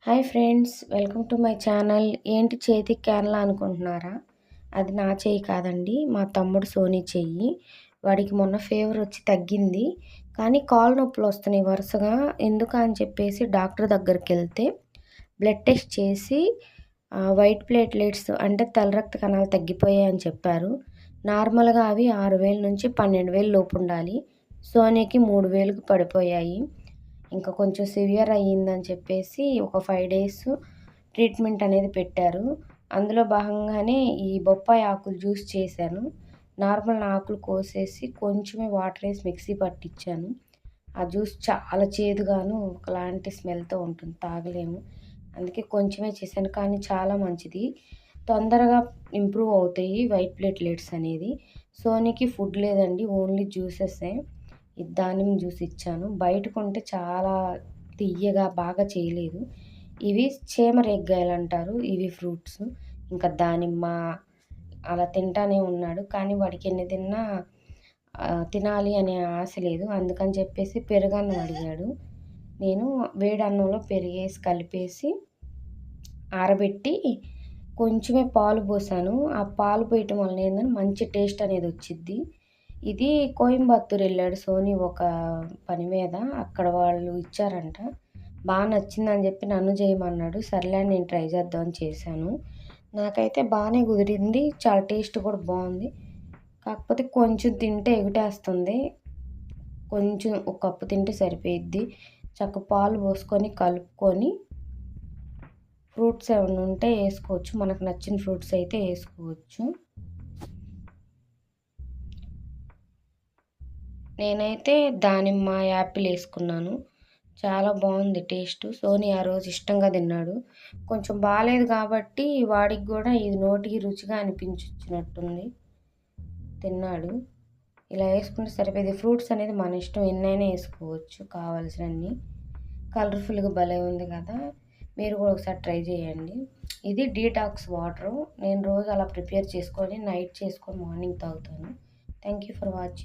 Hi friends, welcome to my channel. ఏంటి చేతికి క్యాన్లా అనుకుంటున్నారా? అది నా చెయ్యి కాదండి, మా తమ్ముడు సోనీ చెయ్యి. వాడికి మొన్న ఫీవర్ వచ్చి తగ్గింది, కానీ కాళ్ళు నొప్పులు వస్తున్నాయి వరుసగా. ఎందుకు అని చెప్పేసి డాక్టర్ దగ్గరికి వెళ్తే బ్లడ్ టెస్ట్ చేసి వైట్ ప్లేట్లెట్స్ అంటే తెల్ల రక్త కణాలు తగ్గిపోయాయి అని చెప్పారు. నార్మల్గా అవి 6,000 నుంచి 12,000 లోపు ఉండాలి. సోనీకి 3,000కి పడిపోయాయి. ఇంకా కొంచెం సివియర్ అయ్యిందని చెప్పేసి ఒక 5 డేస్ ట్రీట్మెంట్ అనేది పెట్టారు. అందులో భాగంగానే ఈ బొప్పాయి ఆకులు జ్యూస్ చేశాను. నార్మల్ ఆకులు కోసేసి కొంచెమే వాటర్ వేసి మిక్సీ పట్టించాను. ఆ జ్యూస్ చాలా చేదుగాను ఒకలాంటి స్మెల్తో ఉంటుంది, తాగలేము. అందుకే కొంచెమే చేశాను, కానీ చాలా మంచిది. తొందరగా ఇంప్రూవ్ అవుతాయి వైట్ ప్లేట్లెట్స్ అనేది. సోనీకి ఫుడ్ లేదండి, ఓన్లీ జ్యూసెసే. దానిమ్మ జ్యూస్ ఇచ్చాను. బయట కొంటే చాలా తియ్యగా బాగా చేయలేదు. ఇవి చీమ రేగ్గాయలు అంటారు, ఇవి ఫ్రూట్స్. ఇంకా దానిమ్మ అలా తింటానే ఉన్నాడు, కానీ వాడికి ఎన్ని తిన్నా తినాలి అనే ఆశ లేదు. అందుకని చెప్పేసి పెరుగన్నం అడిగాడు. నేను వేడి అన్నంలో పెరిగేసి కలిపేసి ఆరబెట్టి కొంచెమే పాలు పోసాను. ఆ పాలు పోయటం వల్ల ఏంటంటే మంచి టేస్ట్ అనేది వచ్చిద్ది. ఇది కోయంబత్తూర్ వెళ్ళాడు సోనీ ఒక పని మీద, అక్కడ వాళ్ళు ఇచ్చారంట. బాగా నచ్చిందని చెప్పి నన్ను చేయమన్నాడు. సర్లే అని నేను ట్రై చేద్దామని చేశాను. నాకైతే బాగానే కుదిరింది, చాలా టేస్ట్ కూడా బాగుంది. కాకపోతే కొంచెం తింటే ఎగుటేస్తుంది. కొంచెం ఒక కప్పు తింటే సరిపోయిద్ది. చక్క పాలు పోసుకొని కలుపుకొని ఫ్రూట్స్ ఏమైనా ఉంటే వేసుకోవచ్చు, మనకు నచ్చిన ఫ్రూట్స్ అయితే వేసుకోవచ్చు. నేనైతే దానిమ్మ, యాపిల్ వేసుకున్నాను. చాలా బాగుంది టేస్ట్. సోనీ ఆ రోజు ఇష్టంగా తిన్నాడు. కొంచెం బాగాలేదు కాబట్టి వాడికి కూడా ఇది నోటికి రుచిగా అనిపించినట్టుంది, తిన్నాడు. ఇలా వేసుకుంటే సరిపోయింది. ఫ్రూట్స్ అనేది మన ఇష్టం, ఎన్నైనా వేసుకోవచ్చు కావాల్సినన్ని. కలర్ఫుల్గా భలే ఉంది కదా, మీరు కూడా ఒకసారి ట్రై చేయండి. ఇది డీటాక్స్ వాటరు. నేను రోజు అలా ప్రిపేర్ చేసుకొని నైట్ చేసుకొని మార్నింగ్ తాగుతాను. Thank you for watching.